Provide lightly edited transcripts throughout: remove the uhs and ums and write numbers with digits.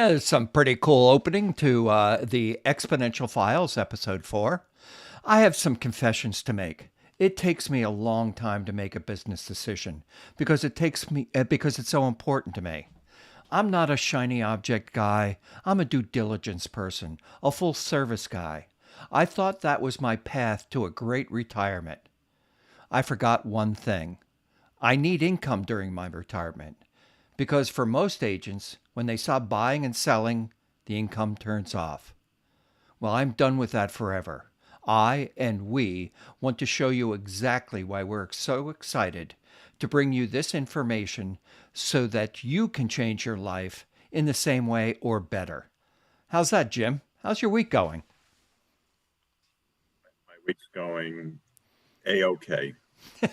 There's some pretty cool opening to the Exponential Files, episode 4. I have some confessions to make. It takes me a long time to make a business decision because it's so important to me. I'm not a shiny object guy. I'm a due diligence person, a full service guy. I thought that was my path to a great retirement. I forgot one thing. I need income during my retirement because for most agents, when they stop buying and selling, the income turns off. Well, I'm done with that forever. I and we want to show you exactly why we're so excited to bring you this information so that you can change your life in the same way or better. How's that, Jim? How's your week going? My week's going a-okay. We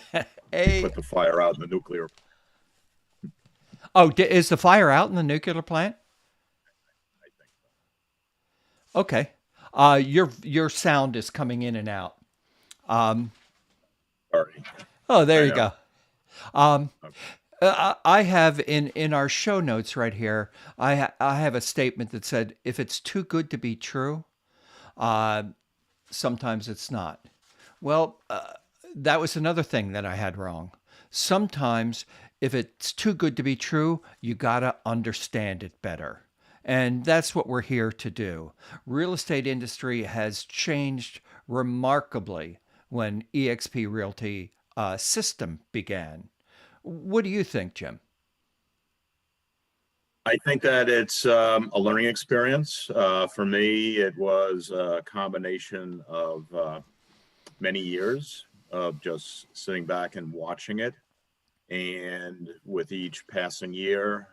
A put the fire out in the nuclear. Oh, is the fire out in the nuclear plant? I think Okay. Your sound is coming in and out. Um, so. Sorry. oh, there I you know. go. Um, Okay. I have in our show notes right here. I have a statement that said, "If it's too good to be true, uh, sometimes it's not." Well, that was another thing that I had wrong. Sometimes, if it's too good to be true, you gotta understand it better. And that's what we're here to do. Real estate industry has changed remarkably when EXP Realty system began. What do you think, Jim? I think that it's a learning experience. For me, it was a combination of many years of just sitting back and watching it. And with each passing year,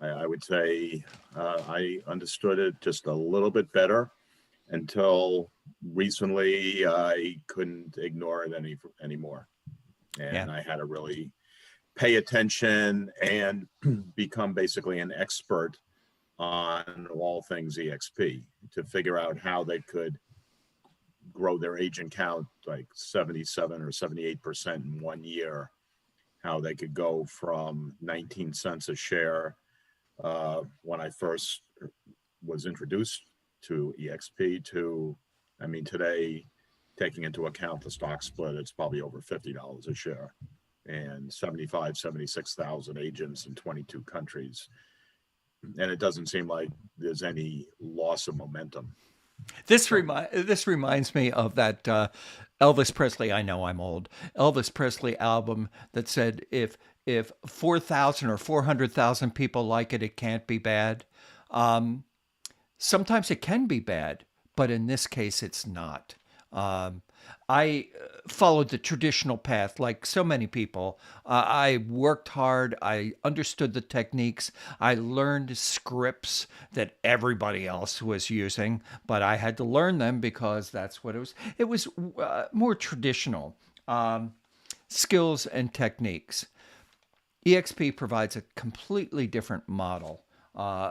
I would say I understood it just a little bit better until recently. I couldn't ignore it anymore, Yeah. and I had to really pay attention and become basically an expert on all things EXP to figure out how they could grow their agent count like 77 or 78% in 1 year, how they could go from 19 cents a share when I first was introduced to EXP to, I mean, today, taking into account the stock split, it's probably over $50 a share and 75, 76,000 agents in 22 countries. And it doesn't seem like there's any loss of momentum from. This reminds me of that Elvis Presley. I know I'm old. Elvis Presley album that said if 4,000 or 400,000 people like it, it can't be bad. Um, Sometimes it can be bad, but in this case, it's not. Um, I followed the traditional path like so many people. I worked hard. I understood the techniques. I learned scripts that everybody else was using, but I had to learn them because that's what it was. It was more traditional skills and techniques. EXP provides a completely different model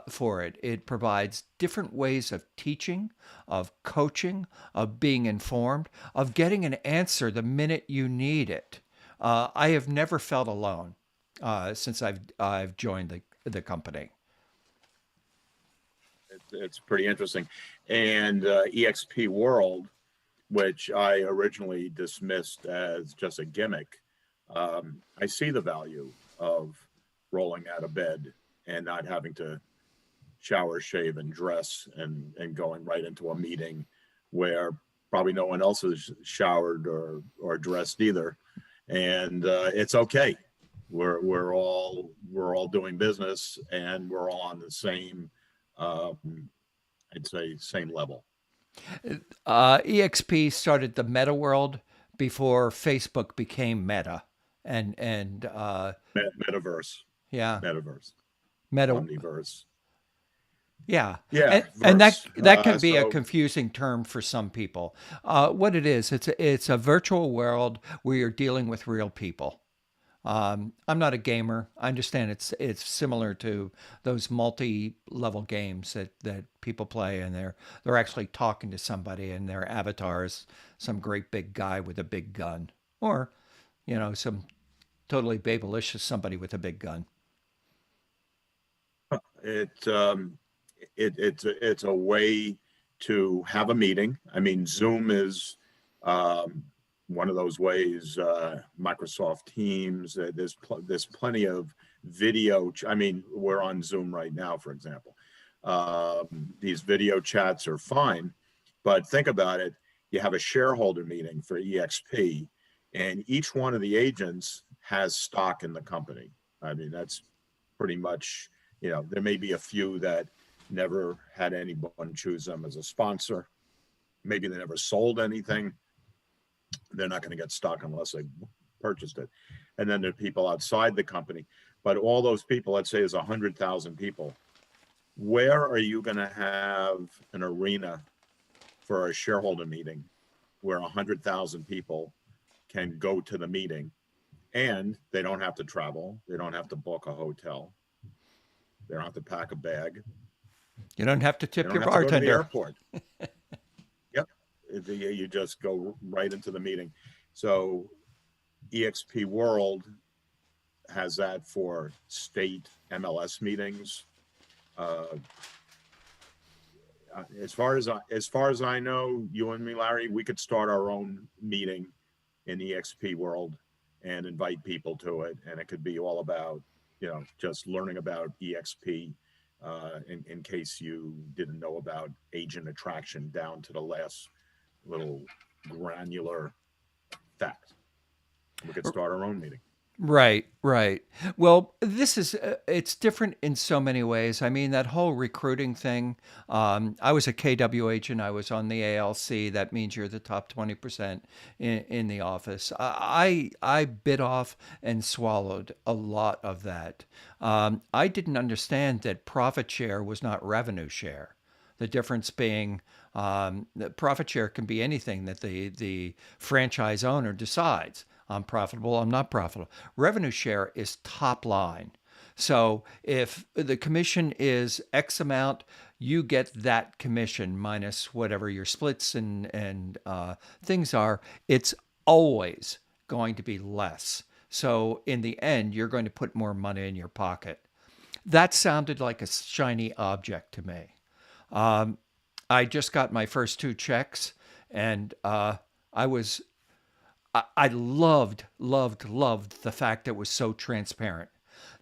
for it. It provides different ways of teaching, of coaching, of being informed, of getting an answer the minute you need it. I have never felt alone since I've joined the company. It's pretty interesting. And EXP World, which I originally dismissed as just a gimmick, I see the value of rolling out of bed and not having to shower, shave, and dress and going right into a meeting where probably no one else has showered or dressed either. And it's okay. We're all doing business and we're all on the same, um, I'd say, same level. EXP started the meta world before Facebook became Meta, and Metaverse, yeah, metaverse, Meta. omniverse. Yeah, Yeah, and verse. that can be a So confusing term for some people. What it is, it's a virtual world where you're dealing with real people. I'm not a gamer. I understand it's similar to those multi-level games that people play, and they're actually talking to somebody, and their avatar is some great big guy with a big gun, or some totally babelicious somebody with a big gun. it, it's a way to have a meeting. I mean, Zoom is one of those ways. Microsoft Teams. There's plenty of video. I mean, we're on Zoom right now, for example. These video chats are fine, but think about it. You have a shareholder meeting for EXP, and each one of the agents has stock in the company. I mean, that's pretty much, there may be a few that never had anyone choose them as a sponsor. Maybe they never sold anything. They're not going to get stock unless they purchased it. And then there are people outside the company. But all those people, let's say is 100,000 people. Where are you going to have an arena for a shareholder meeting where 100,000 people can go to the meeting and they don't have to travel? They don't have to book a hotel. They don't have to pack a bag. You don't have to They tip don't your have to go to the bartender. airport. Yep. You just go right into the meeting. So EXP World has that for state MLS meetings. As far as I know, you and me, Larry, we could start our own meeting in EXP World and invite people to it, and it could be all about just learning about EXP. In case you didn't know about agent attraction down to the last little granular fact, we could start our own meeting. Right, right. Well, this is it's different in so many ways. I mean, that whole recruiting thing. I was a KW agent. I was on the ALC. That means you're the top 20% in the office. I bit off and swallowed a lot of that. I didn't understand that profit share was not revenue share. The difference being the profit share can be anything that the franchise owner decides. I'm profitable, I'm not profitable. Revenue share is top line. So if the commission is X amount, you get that commission minus whatever your splits and things are. It's always going to be less. So in the end, you're going to put more money in your pocket. That sounded like a shiny object to me. I just got my first two checks, and I was I loved the fact that it was so transparent.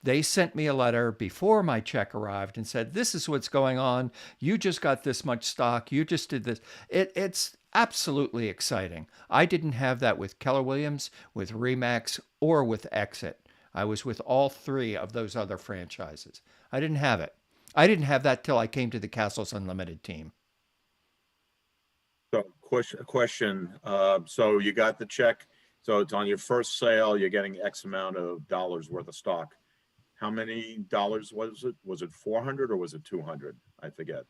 They sent me a letter before my check arrived and said, "This is what's going on. You just got this much stock. You just did this." It's absolutely exciting. I didn't have that with Keller Williams, with Remax, or with Exit. I was with all three of those other franchises. I didn't have it. I didn't have that till I came to the Castles Unlimited team. So question. So you got the check. So it's on your first sale. You're getting X amount of dollars worth of stock. How many dollars was it? Was it 400 or was it 200? I forget.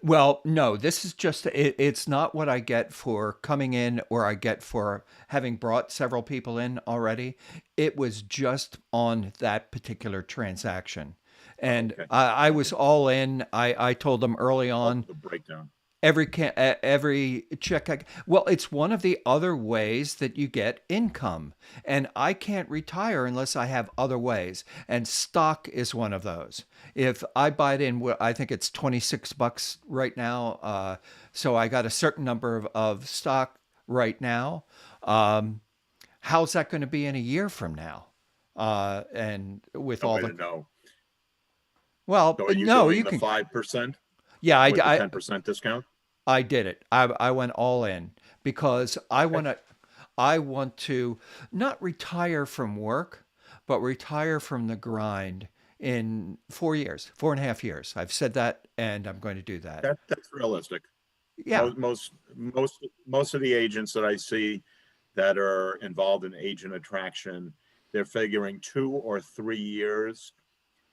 Well, no, this is just, it's not what I get for coming in or I get for having brought several people in already. It was just on that particular transaction. And Okay. I was all in. I told them early on, The breakdown. every check well, it's one of the other ways that you get income, and I can't retire unless I have other ways, and stock is one of those. If I buy it in, I think it's $26 right now, so I got a certain number of stock right now. How's that going to be in a year from now, and with No all way to the, know. well, So are you no, doing you the can, 5% yeah, with the 10% discount? I did it. I went all in because I want to not retire from work, but retire from the grind in 4 years, 4.5 years. I've said that, and I'm going to do that. That's realistic. Yeah, Most of the agents that I see that are involved in agent attraction, they're figuring 2 or 3 years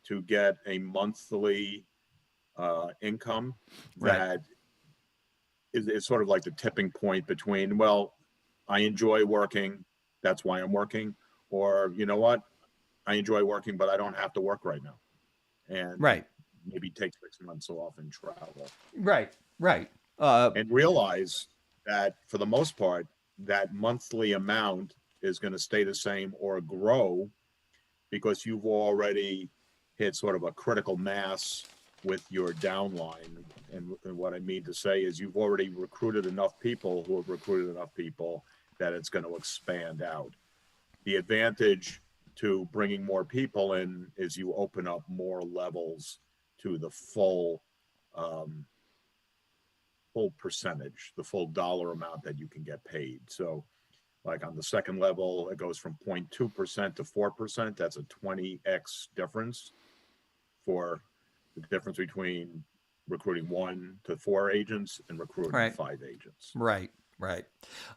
to get a monthly income right, that is sort of like the tipping point between, well, I enjoy working, that's why I'm working, or you know what, I enjoy working, but I don't have to work right now, and right, maybe take 6 months off and travel, right, right. Uh, and realize that for the most part, that monthly amount is going to stay the same or grow because you've already hit sort of a critical mass with your downline. And what I mean to say is you've already recruited enough people who have recruited enough people that it's going to expand out. The advantage to bringing more people in is you open up more levels to the um, full percentage, the full dollar amount that you can get paid. So like on the second level, it goes from 0.2% to 4%. That's a 20x difference for the difference between recruiting 1 to 4 agents and recruiting Right. 5 agents. Right, right.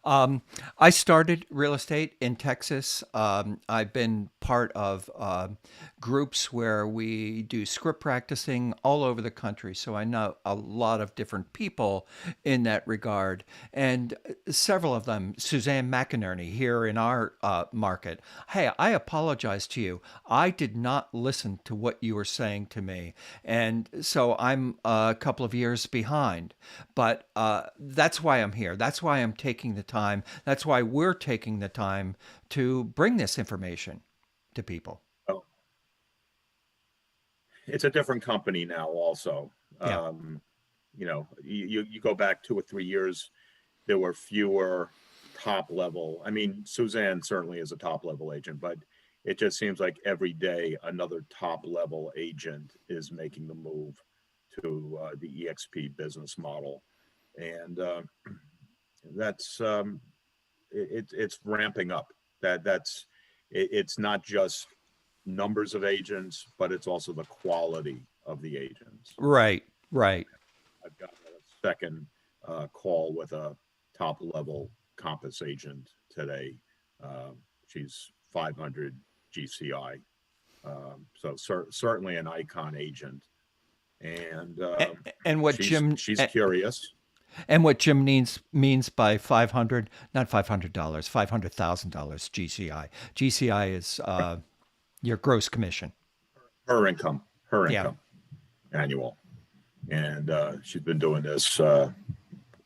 Um, I started real estate in Texas. I've been part of groups where we do script practicing all over the country. So I know a lot of different people in that regard. And several of them, Suzanne McInerney here in our market. Hey, I apologize to you. I did not listen to what you were saying to me. And so I'm a couple of years behind. But that's why I'm here. That's why I'm taking the time. That's why we're taking the time to bring this information to people. Oh, it's a different company now also. Yeah. You go back 2 or 3 years, there were fewer top level. I mean, Suzanne certainly is a top level agent, but it just seems like every day another top level agent is making the move to the EXP business model. And that's it's ramping up. It's not just numbers of agents, but it's also the quality of the agents. Right, right. I've got a second call with a top level Compass agent today. She's 500 GCI, so certainly an icon agent, and And what Jim she's curious. and what Jim means by 500, not $500, $500,000 GCI. GCI is your gross commission. Her income, her Yeah. income, annual, and she's been doing this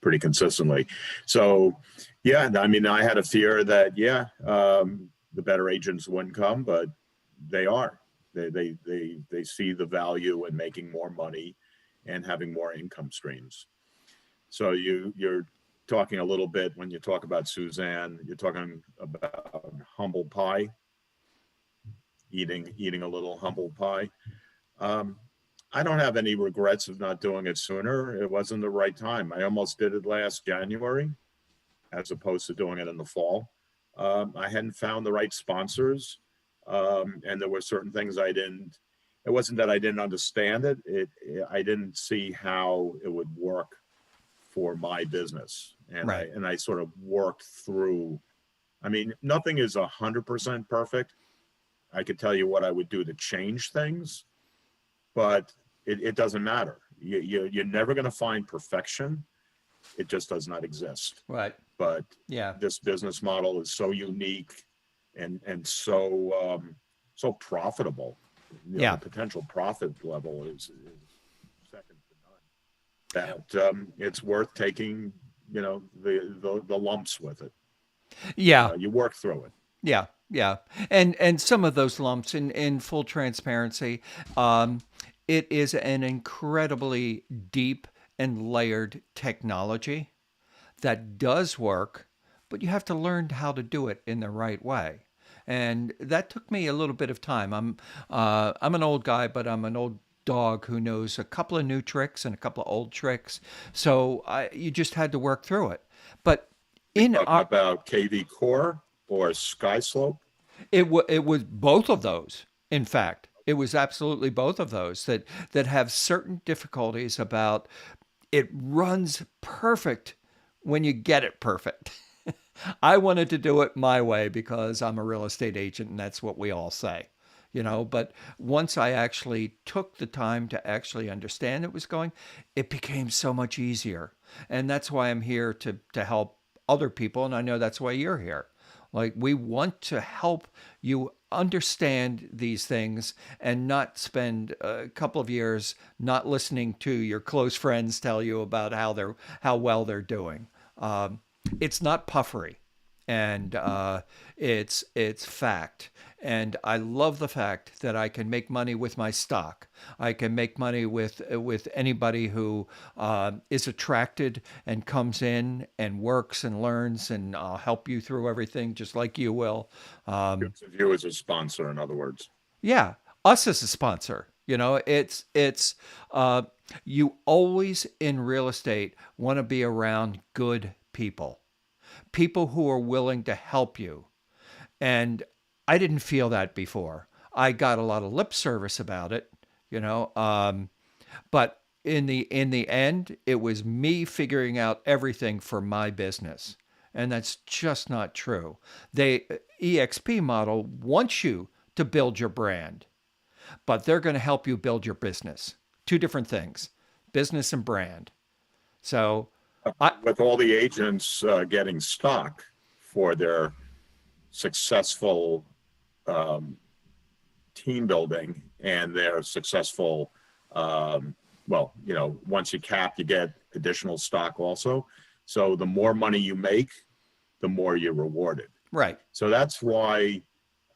pretty consistently. So, yeah, I mean, I had a fear that the better agents wouldn't come, but they are. They see the value in making more money and having more income streams. So you're talking a little bit when you talk about Suzanne. You're talking about humble pie, eating a little humble pie. Um, I don't have any regrets of not doing it sooner. It wasn't the right time. I almost did it last January as opposed to doing it in the fall. I hadn't found the right sponsors, and there were certain things I didn't. It wasn't that I didn't understand it. I didn't see how it would work for my business, and Right. I sort of worked through. I mean, nothing is 100% perfect. I could tell you what I would do to change things, but it doesn't matter. You're never going to find perfection. It just does not exist. Right. But Yeah. this business model is so unique and so profitable. Yeah. The potential profit level is second to none. That it's worth taking. The lumps with it. Yeah. You work through it. Yeah. Yeah. And some of those lumps in full transparency, um, it is an incredibly deep and layered technology that does work, but you have to learn how to do it in the right way. And that took me a little bit of time. I'm an old guy, but I'm an old dog who knows a couple of new tricks and a couple of old tricks. So you just had to work through it. But in Talking our, about KV Core or Skyslope. it was both of those. In fact, it was absolutely both of those that have certain difficulties about it runs perfect when you get it perfect. I wanted to do it my way because I'm a real estate agent and that's what we all say, but once I actually took the time to actually understand it was going, it became so much easier. And that's why I'm here to help other people. And I know that's why you're here. Like, we want to help you understand these things and not spend a couple of years not listening to your close friends tell you about how well they're doing. It's not puffery. and it's fact. And I love the fact that I can make money with my stock. I can make money with anybody who is attracted and comes in and works and learns, and I'll help you through everything just like you will. Gives of you as a sponsor, in other words. Yeah, us as a sponsor. It's you always in real estate want to be around good people, people who are willing to help you. And I didn't feel that before. I got a lot of lip service about it, you know. But in the end, it was me figuring out everything for my business, and that's just not true. They EXP model wants you to build your brand, but they're going to help you build your business. Two different things, business and brand. So, I With all the agents getting stock for their successful um, team building and their successful, well, once you cap, you get additional stock also. So the more money you make, the more you're rewarded. right. So that's why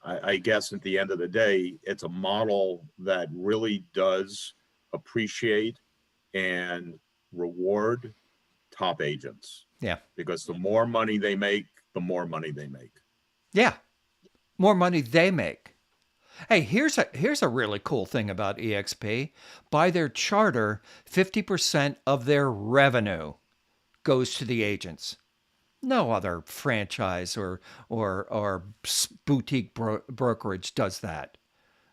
I guess at the end of the day, it's a model that really does appreciate and reward top agents, Yeah. because the more money they make, the more money they make. Yeah. More money they make. Hey, here's a really cool thing about EXP. By their charter, 50% of their revenue goes to the agents. No other franchise or boutique brokerage does that.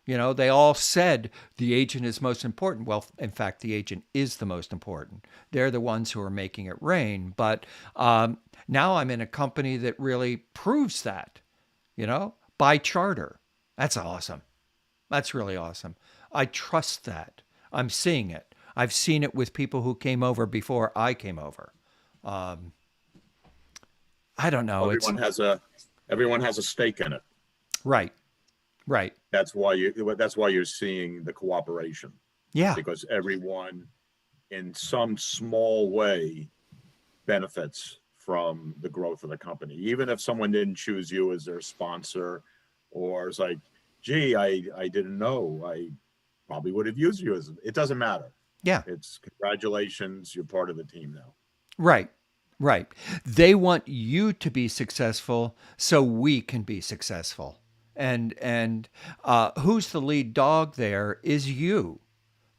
They all said the agent is most important. Well, in fact, the agent is the most important. They're the ones who are making it rain. But now I'm in a company that really proves that, by charter. That's awesome. That's really awesome. I trust that. I'm seeing it. I've seen it with people who came over before I came over. Um, I don't know. It's Everyone has a stake in it. right, right. That's why you're seeing the cooperation, Yeah, because everyone in some small way benefits from the growth of the company. Even if someone didn't choose you as their sponsor, or it's like, gee, I didn't know, I probably would have used you as, it doesn't matter. yeah. It's congratulations, you're part of the team now. Right, right. They want you to be successful so we can be successful. And who's the lead dog there is you.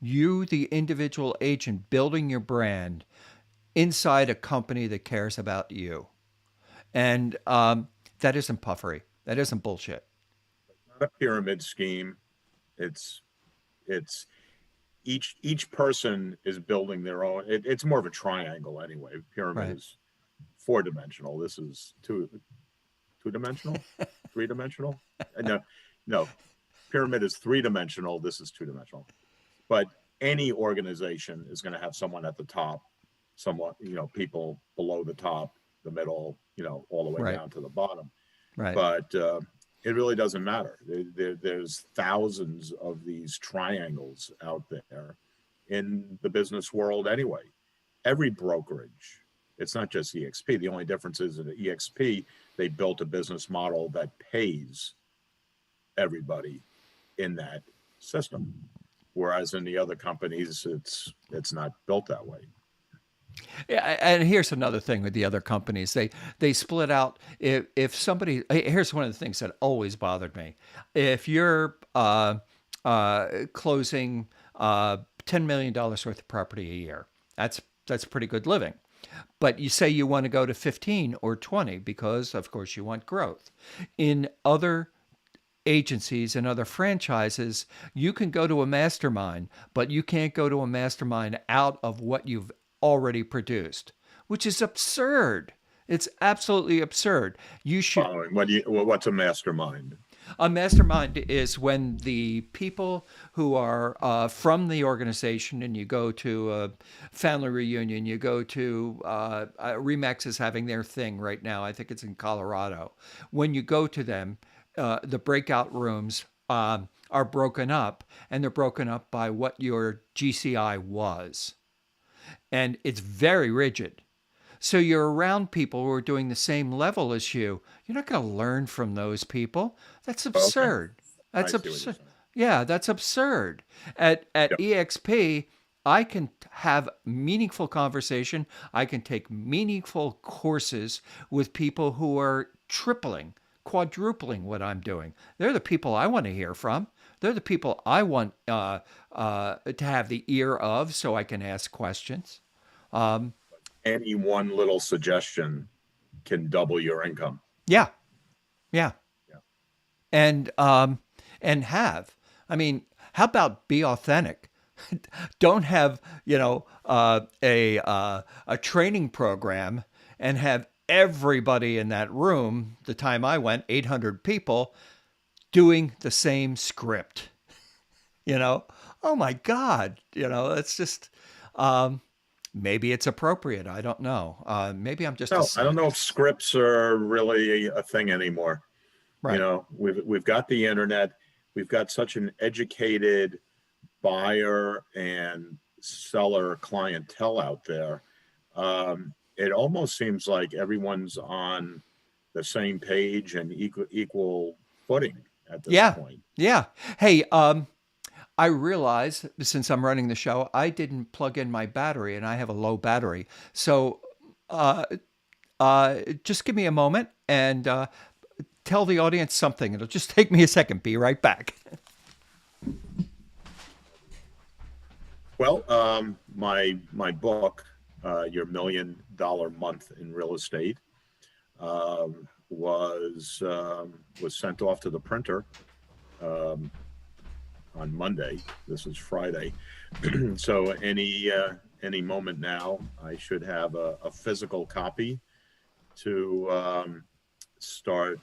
You, the individual agent, building your brand inside a company that cares about you. And that isn't puffery. That isn't bullshit. Not a pyramid scheme. It's it's each person is building their own. It's more of a triangle anyway. Pyramid Right. is four-dimensional. This is two-dimensional, three-dimensional. No, no. Pyramid is three-dimensional. This is two-dimensional. But any organization is going to have someone at the top, somewhat, people below the top, the middle, all the way Right. down to the bottom. Right. But it really doesn't matter. There's thousands of these triangles out there in the business world anyway. Every brokerage, it's not just EXP. The only difference is that at EXP, they built a business model that pays everybody in that system. Whereas in the other companies, it's not built that way. Yeah, and here's another thing with the other companies. They split out. If somebody, here's one of the things that always bothered me. If you're closing $10 million worth of property a year, that's pretty good living. But you say you want to go to 15 or 20 because, of course, you want growth. In other agencies and other franchises, you can go to a mastermind, but you can't go to a mastermind out of what you've already produced, which is absurd. It's absolutely absurd. You should. Following what's a mastermind? A mastermind is when the people who are from the organization, and you go to a family reunion, you go to Remax is having their thing right now. I think it's in Colorado. When you go to them, the breakout rooms are broken up, and they're broken up by what your GCI was. And it's very rigid. So you're around people who are doing the same level as you. You're not going to learn from those people. That's Okay, absurd. I That's see what you're absurd. saying. Yeah, that's absurd. At Yep. EXP, I can have meaningful conversation. I can take meaningful courses with people who are tripling, quadrupling what I'm doing. They're the people I want to hear from. They're the people I want to have the ear of so I can ask questions. Any one little suggestion can double your income. Yeah, yeah. Yeah. And and have. I mean, how about be authentic? Don't have a training program and have everybody in that room. The time I went, 800 people doing the same script. You know, oh my God, it's just maybe it's appropriate. I don't know. Maybe I'm just a No, I don't know cynic. if scripts are really a thing anymore. Right. We've got the internet. We've got such an educated buyer and seller clientele out there. It almost seems like everyone's on the same page and equal footing at this Yeah. point. Yeah. Hey, I realize since I'm running the show, I didn't plug in my battery and I have a low battery. So uh, just give me a moment and tell the audience something. It'll just take me a second. Be right back. Well, my book, Your $1 Million Month in Real Estate, was sent off to the printer um, on Monday. This is Friday, so any moment now, I should have a physical copy to start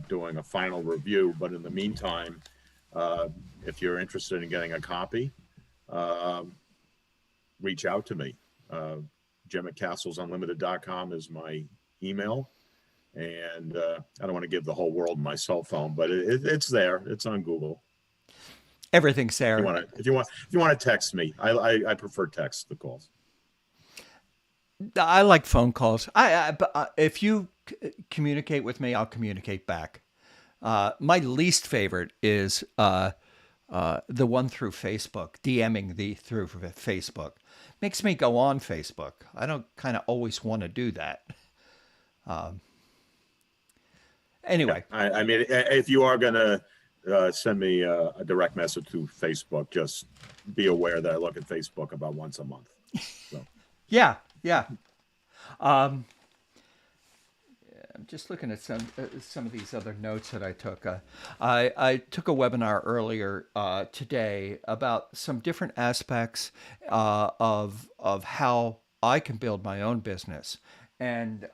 doing a final review. But in the meantime, uh, if you're interested in getting a copy, um, reach out to me. Jim at castlesunlimited.com is my email. And I don't want to give the whole world my cell phone, but it's there. It's on Google. Everything's If you there. want to, if you want to text me, I prefer text the calls. I like phone calls. But, if you communicate with me, I'll communicate back. My least favorite is the one through Facebook, DMing the through Facebook. Makes me go on Facebook. I don't kind of always want to do that. Yeah, Anyway, I mean, if you are gonna send me a direct message through Facebook, just be aware that I look at Facebook about once a month. So yeah, yeah. Um, I'm just looking at some of these other notes that I took. I took a webinar earlier today about some different aspects of how I can build my own business, and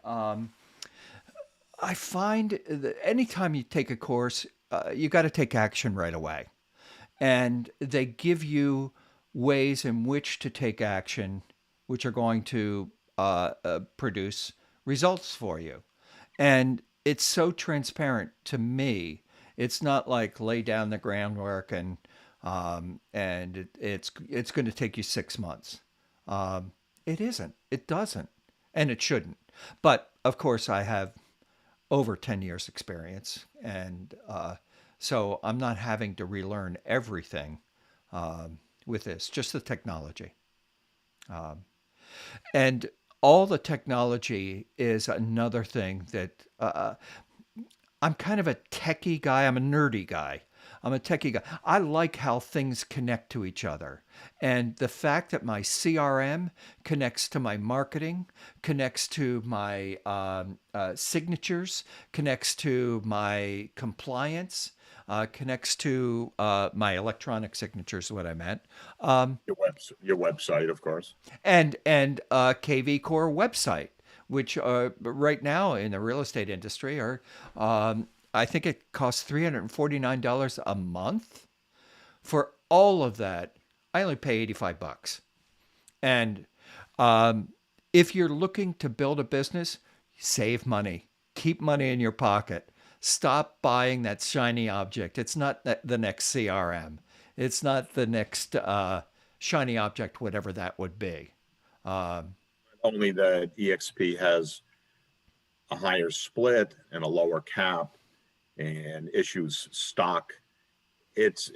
I find that anytime you take a course, you got to take action right away, and they give you ways in which to take action, which are going to produce results for you. And it's so transparent to me. It's not like lay down the groundwork and it's going to take you 6 months. It isn't. It doesn't, and it shouldn't. But of course, I have over 10 years experience, and so I'm not having to relearn everything with this. Just the technology. And all the technology is another thing that I'm kind of a techie guy. I'm a nerdy guy. I'm a techie guy. I like how things connect to each other. And the fact that my CRM connects to my marketing, connects to my signatures, connects to my compliance, connects to my electronic signatures, is what I meant, your website, of course. and KV Core website, which right now in the real estate industry are, I think it costs $349 a month. For all of that, I only pay 85 bucks. And if you're looking to build a business, save money, keep money in your pocket. Stop buying that shiny object. It's not the next CRM. It's not the next shiny object, whatever that would be. only that EXP has a higher split and a lower cap and issues stock. It's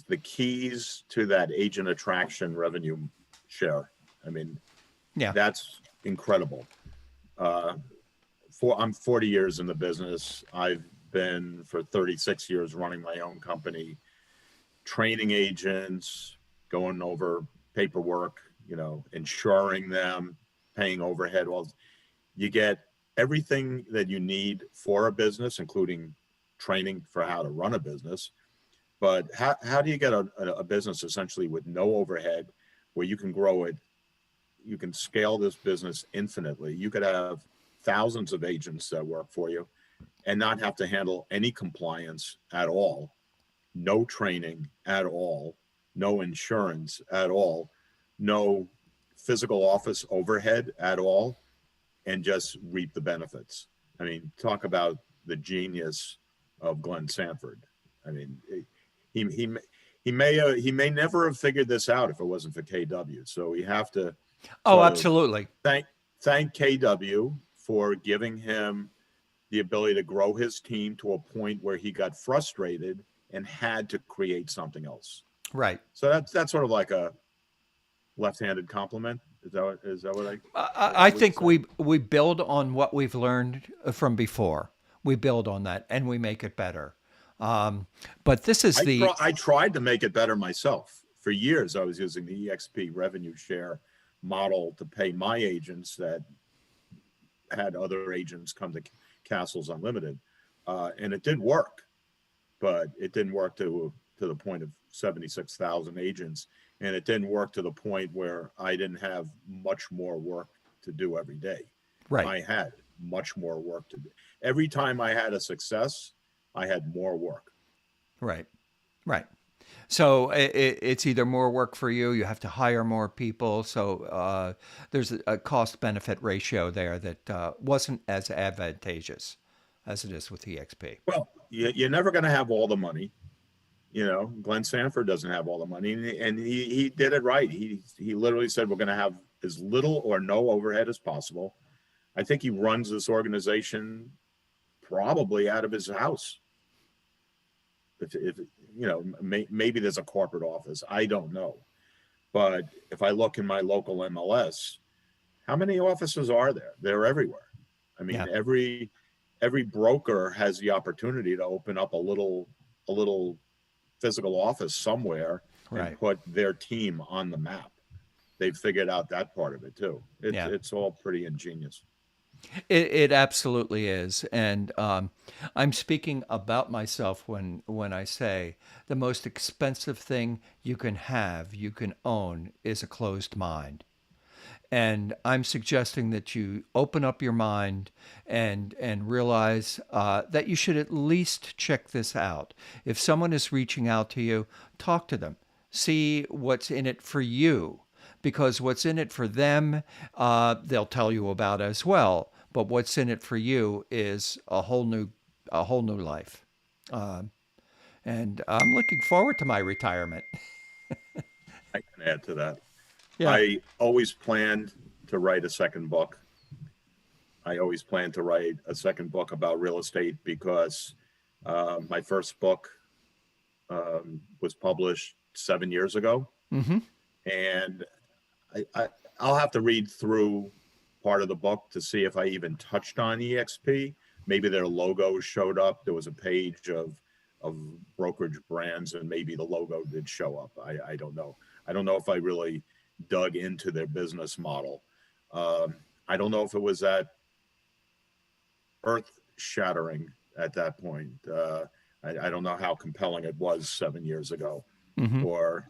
the keys to that agent attraction revenue share. I mean, Yeah. that's incredible. Uh, I'm 40 years in the business. I've been for 36 years running my own company, training agents, going over paperwork, insuring them, paying overhead. Well, you get everything that you need for a business, including training for how to run a business. But how do you get a business essentially with no overhead where you can grow it? You can scale this business infinitely. You could have thousands of agents that work for you and not have to handle any compliance at all, no training at all, no insurance at all, no physical office overhead at all, and just reap the benefits. I mean, talk about the genius of Glenn Sanford. I mean, he he he may never have figured this out if it wasn't for KW. So we have to Oh, sort of absolutely. thank KW for giving him the ability to grow his team to a point where he got frustrated and had to create something else. Right. So that's sort of like a left-handed compliment. Is that what I I would think say? we build on what we've learned from before. We build on that and we make it better. Um, but this is the I tried to make it better myself. For years, I was using the EXP revenue share model to pay my agents that had other agents come to Castles Unlimited, and it did work, but it didn't work to the point of 76,000 agents, and it didn't work to the point where I didn't have much more work to do every day. right, I had much more work to do. Every time I had a success, I had more work. right, right. So it's either more work for you, you have to hire more people. So there's a cost benefit ratio there that wasn't as advantageous as it is with EXP. Well, you're never going to have all the money. Glenn Sanford doesn't have all the money, and he did it right. He literally said we're going to have as little or no overhead as possible. I think he runs this organization probably out of his house. If maybe there's a corporate office. I don't know, but if I look in my local MLS, how many offices are there? They're everywhere. I mean, Yeah, every broker has the opportunity to open up a little physical office somewhere and right. put their team on the map. They've figured out that part of it too. It's Yeah. it's all pretty ingenious. It absolutely is, and I'm speaking about myself when I say the most expensive thing you can have, you can own, is a closed mind. And I'm suggesting that you open up your mind and realize that you should at least check this out. If someone is reaching out to you, talk to them. See what's in it for you, because what's in it for them, they'll tell you about as well. But what's in it for you is a whole new life. And I'm looking forward to my retirement. I can add to that. Yeah. I always planned to write a second book. I always planned to write a second book about real estate because my first book was published 7 years ago, Mm-hmm. and I'll have to read through part of the book to see if I even touched on EXP. Maybe their logo showed up. There was a page of brokerage brands, and maybe the logo did show up. I don't know. I don't know if I really dug into their business model. I don't know if it was that earth shattering at that point. I don't know how compelling it was 7 years ago, Mm-hmm. or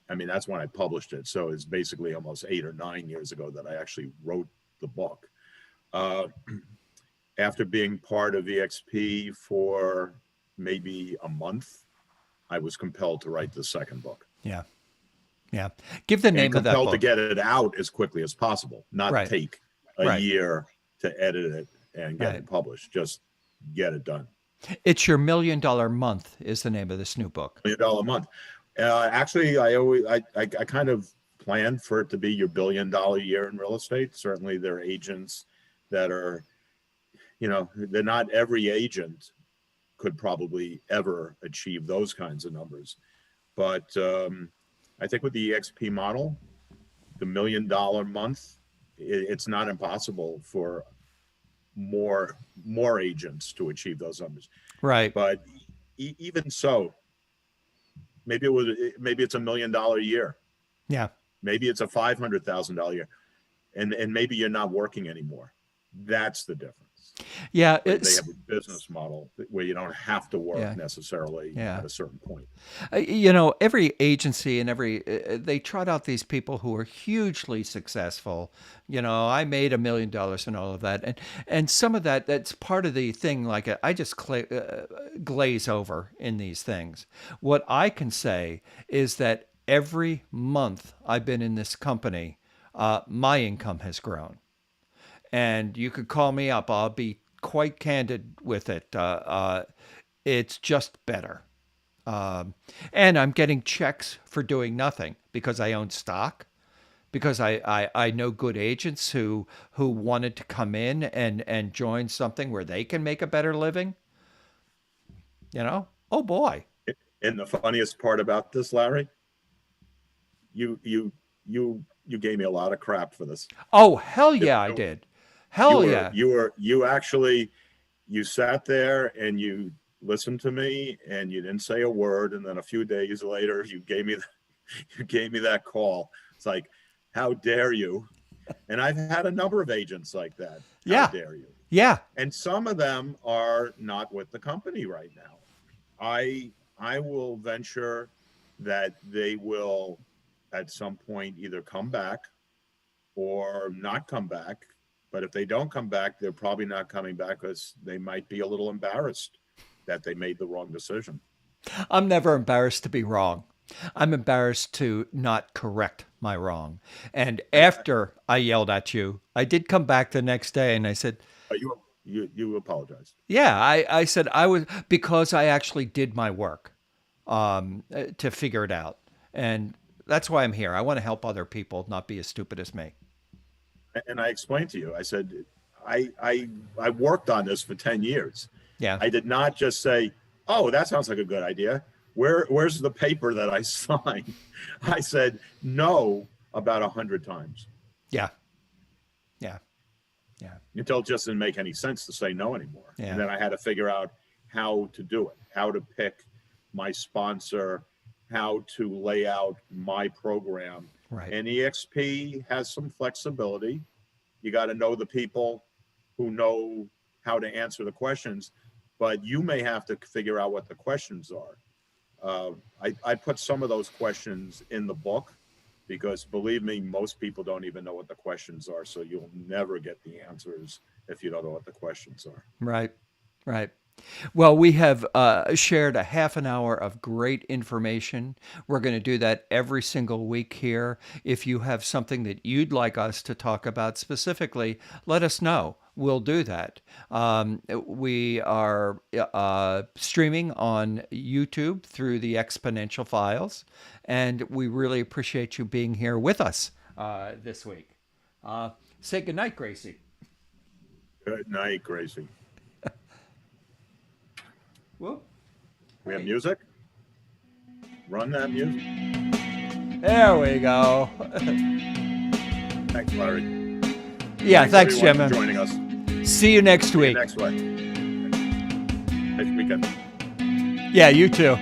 I mean, that's when I published it. So it's basically almost 8 or 9 years ago that I actually wrote the book. Uh, After being part of EXP for maybe a month, I was compelled to write the second book, Yeah. Yeah. Give the and name of that compelled to book. get it out as quickly as possible, not Right. take a Right. year to edit it and get Right. it published. Just get it done. It's your $1 million month is the name of this new book. $1 million a month. Actually, I always I kind of plan for it to be your $1 billion year in real estate. Certainly there are agents that are, they're not every agent could probably ever achieve those kinds of numbers. But I think with the EXP model, the $1 million month, it's not impossible for more agents to achieve those numbers. Right. But even so, maybe it's $1 million a year. Yeah. Maybe it's a $500,000 year, and maybe you're not working anymore. That's the difference. Yeah, they have a business model where you don't have to work necessarily at a certain point. Every agency and they trot out these people who are hugely successful. I made $1 million and all of that, and some of that's part of the thing. Like I just glaze over in these things. What I can say is that every month I've been in this company, my income has grown. And you could call me up. I'll be quite candid with it. It's just better. And I'm getting checks for doing nothing because I own stock, because I know good agents who wanted to come in and join something where they can make a better living. Oh boy. And the funniest part about this, Larry, you gave me a lot of crap for this. Oh, hell yeah, I did. Hell yeah. You sat there and you listened to me and you didn't say a word. And then a few days later, you gave me that call. It's like, how dare you? And I've had a number of agents like that. How dare you? Yeah. And some of them are not with the company right now. I will venture that they will at some point either come back or not come back. But if they don't come back, they're probably not coming back because they might be a little embarrassed that they made the wrong decision. I'm never embarrassed to be wrong. I'm embarrassed to not correct my wrong. And after I yelled at you, I did come back the next day and I said, you apologized. Yeah, I said because I actually did my work to figure it out. And that's why I'm here. I want to help other people not be as stupid as me. And I explained to you, I said, I worked on this for 10 years. Yeah. I did not just say, oh, that sounds like a good idea. Where's the paper that I signed? I said no about 100 times. Yeah. Yeah. Yeah. Until it just didn't make any sense to say no anymore. Yeah. And then I had to figure out how to do it, how to pick my sponsor, how to lay out my program. Right. And EXP has some flexibility. You got to know the people who know how to answer the questions, but you may have to figure out what the questions are. I put some of those questions in the book because, believe me, most people don't even know what the questions are. So you'll never get the answers if you don't know what the questions are. Right. Right. Well, we have shared a half an hour of great information. We're going to do that every single week here. If you have something that you'd like us to talk about specifically, let us know. We'll do that. We are streaming on YouTube through the Exponential Files, and we really appreciate you being here with us this week. Say goodnight, Gracie. Good night, Gracie. Whoop. We have music? Run that music. There we go. Thanks, Larry. Yeah, thanks, Jim. For joining us. See you next week. Next week. Next weekend. Yeah, you too.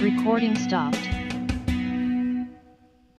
Recording stopped.